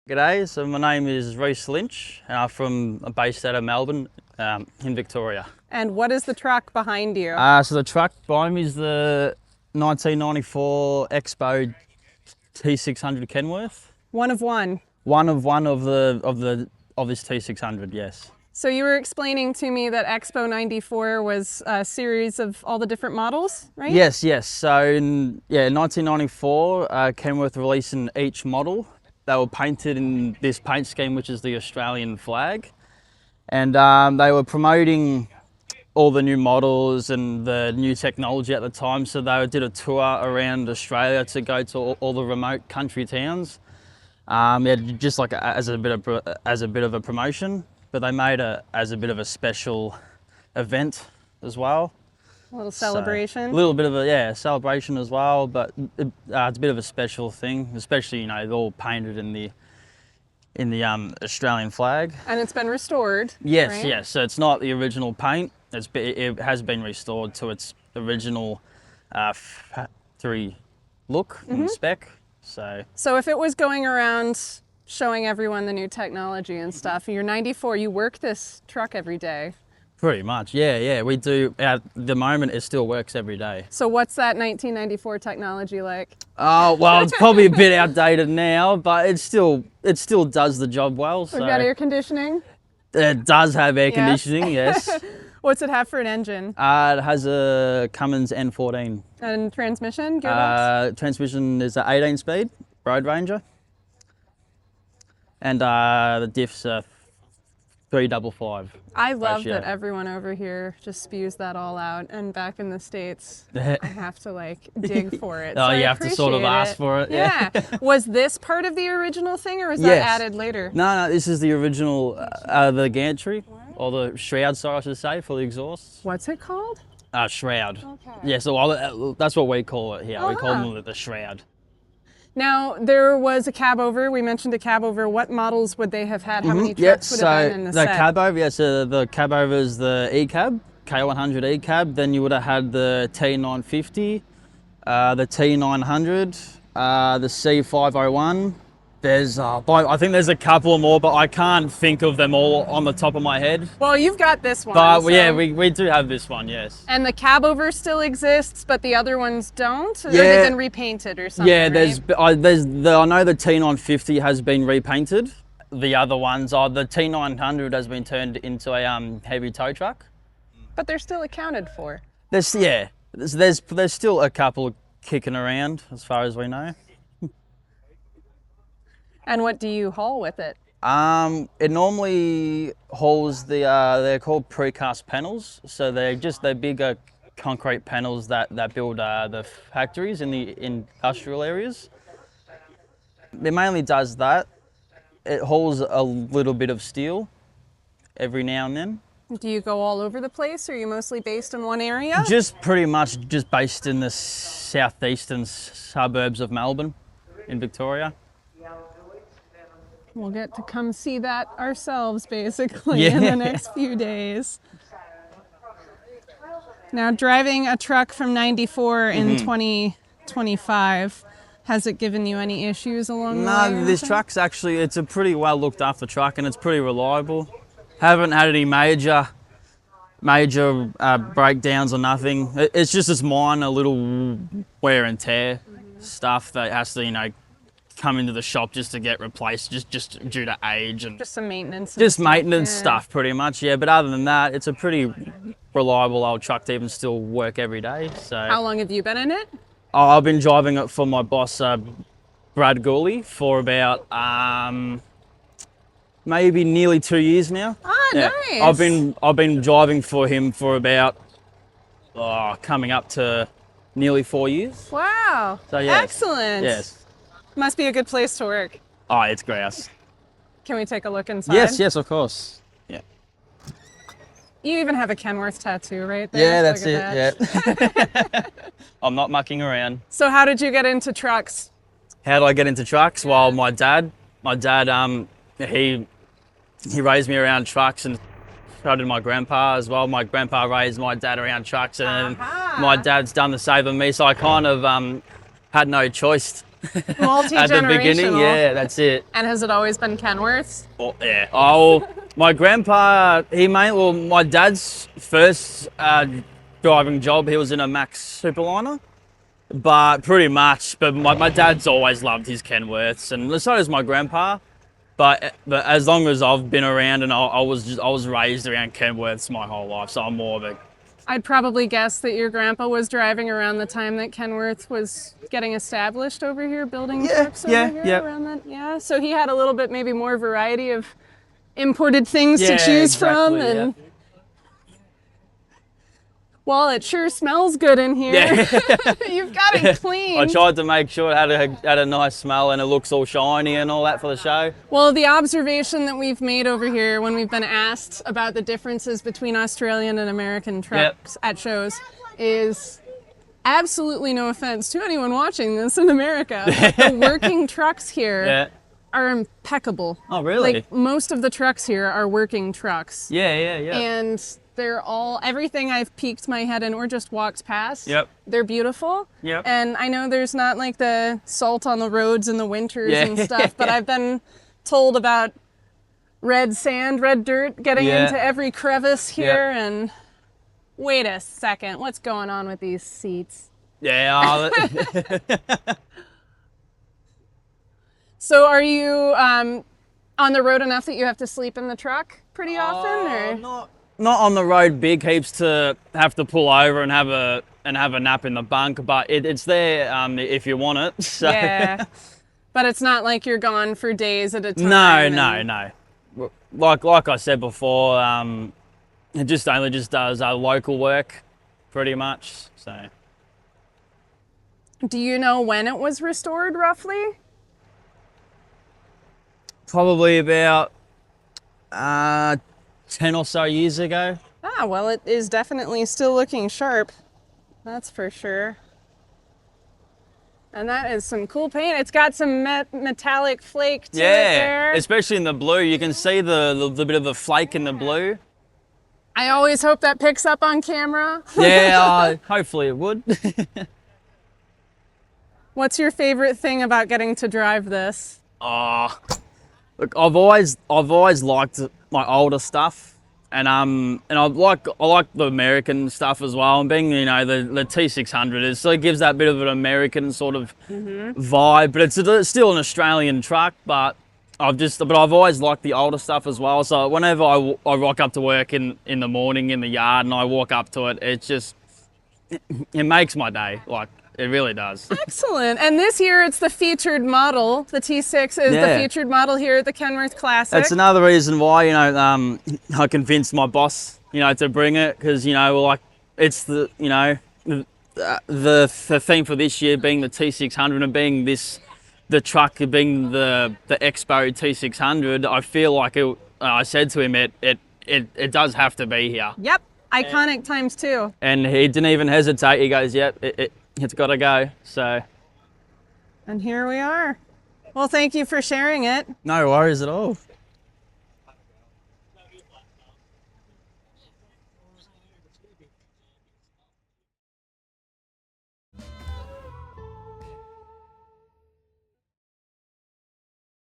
G'day, so my name is Reece Lynch and I'm based out of Melbourne in Victoria. And what is the truck behind you? So the truck behind me is the 1994 Expo T600 Kenworth. One of one. One of this T600, yes. So you were explaining to me that Expo 94 was a series of all the different models, right? Yes. So in 1994, Kenworth releasing each model. They were painted in this paint scheme, which is the Australian flag. And they were promoting all the new models and the new technology at the time. So they did a tour around Australia to go to all the remote country towns. Just like as a bit of a promotion, but they made it as a bit of a special event as well. A little celebration. A little bit of a celebration as well, but it's a bit of a special thing, especially they're all painted in the Australian flag. And it's been restored. Yes, right? yes. So it's not the original paint. It has been restored to its original factory look and spec. So if it was going around showing everyone the new technology and stuff, you're 94. You work this truck every day. Pretty much, yeah. We do. At the moment, it still works every day. So what's that 1994 technology like? Oh, well, it's probably a bit outdated now, but it still does the job well. We've got air conditioning? It does have air conditioning, yes. What's it have for an engine? It has a Cummins N14. And transmission, gearbox? Transmission is an 18-speed Road Ranger. And the diff's 355. I love that everyone over here just spews that all out, and back in the States, I have to dig for it. Oh, so you have to sort of ask for it. Yeah. Was this part of the original thing, or was that added later? No, this is the original, the gantry, or the shroud, sorry, I should say, for the exhausts. What's it called? Shroud. Okay. Yeah, so that's what we call it here. We call it the shroud. Now, there was a cab over. We mentioned a cab over. What models would they have had? How many trucks would have been in the set? Cab over, so the cab over is the E-cab, K100 E-cab. Then you would have had the T950, the T900, the C501. I think there's a couple more, but I can't think of them all on the top of my head. Well, you've got this one. But yeah, we do have this one, yes. And the cab over still exists, but the other ones don't? Or they've been repainted or something? Yeah, right? I know the T950 has been repainted. The other ones are the T900 has been turned into a heavy tow truck. But they're still accounted for. There's still a couple kicking around as far as we know. And what do you haul with it? It normally hauls they're called precast panels. So they're bigger concrete panels that build the factories in the industrial areas. It mainly does that. It hauls a little bit of steel every now and then. Do you go all over the place, or are you mostly based in one area? Just pretty much just based in the southeastern suburbs of Melbourne in Victoria. We'll get to come see that ourselves, basically, in the next few days. Now, driving a truck from 94 in 2025, has it given you any issues along the way? No, this truck's it's a pretty well looked after truck, and it's pretty reliable. Haven't had any major breakdowns or nothing. It's just this minor little wear and tear stuff that has to, come into the shop just to get replaced, just due to age and just some maintenance. Just maintenance stuff, pretty much, yeah. But other than that, it's a pretty reliable old truck to even still work every day. So. How long have you been in it? Oh, I've been driving it for my boss, Brad Gourley, for about maybe nearly 2 years now. Ah, yeah. Nice. I've been driving for him for about coming up to nearly 4 years. Wow. So yes. Excellent. Yes. Must be a good place to work. Oh, it's grouse. Can we take a look inside? Yes, of course. Yeah. You even have a Kenworth tattoo right there. Yeah, that's it. Yeah. I'm not mucking around. So how did you get into trucks? How did I get into trucks? Well, my dad, he raised me around trucks, and so did my grandpa as well. My grandpa raised my dad around trucks, and my dad's done the same with me. So I kind of had no choice Multi-generational. At the beginning, yeah, that's it. And has it always been Kenworth's? Oh, yeah. Oh, my grandpa, my dad's first driving job, he was in a Max Superliner. But pretty much, but my dad's always loved his Kenworths, and so does my grandpa. But as long as I've been around, and I was raised around Kenworths my whole life, so I'm more of a. I'd probably guess that your grandpa was driving around the time that Kenworth was getting established over here, building trucks over here around that. Yeah, so he had a little bit maybe more variety of imported things to choose from, and well, it sure smells good in here. Yeah. You've got it clean. I tried to make sure it had a nice smell and it looks all shiny and all that for the show. Well, the observation that we've made over here when we've been asked about the differences between Australian and American trucks at shows is, absolutely no offense to anyone watching this in America, the working trucks here are impeccable. Oh, really? Like, most of the trucks here are working trucks. Yeah. And they're all, everything I've peeked my head in or just walked past, they're beautiful. Yep. And I know there's not like the salt on the roads in the winters and stuff, but I've been told about red sand, red dirt getting into every crevice here. And wait a second, what's going on with these seats? Yeah. So are you on the road enough that you have to sleep in the truck pretty often, or? Not on the road big heaps to have to pull over and have a nap in the bunk, but it's there if you want it. So. Yeah, but it's not like you're gone for days at a time. No. Like I said before, it just only does local work, pretty much. So. Do you know when it was restored, roughly? Probably about 10 or so years ago. Ah, well, it is definitely still looking sharp. That's for sure. And that is some cool paint. It's got some metallic flake to it there. Especially in the blue. You can see the bit of the flake in the blue. I always hope that picks up on camera. Yeah, hopefully it would. What's your favorite thing about getting to drive this? Look, I've always liked my older stuff, and I like the American stuff as well. And being the T600 it gives that bit of an American sort of vibe, but it's still an Australian truck. But I've always liked the older stuff as well. So whenever I rock up to work in the morning in the yard and I walk up to it, it makes my day. Like. It really does. Excellent. And this year it's the featured model. The T6 is the featured model here at the Kenworth Classic. That's another reason why, I convinced my boss, to bring it, because, it's the theme for this year being the T600 and being the truck being the Expo T600. I feel like I said to him, it does have to be here. Yep. Iconic times two. And he didn't even hesitate. He goes, yep, it's got to go. So. And here we are. Well, thank you for sharing it. No worries at all.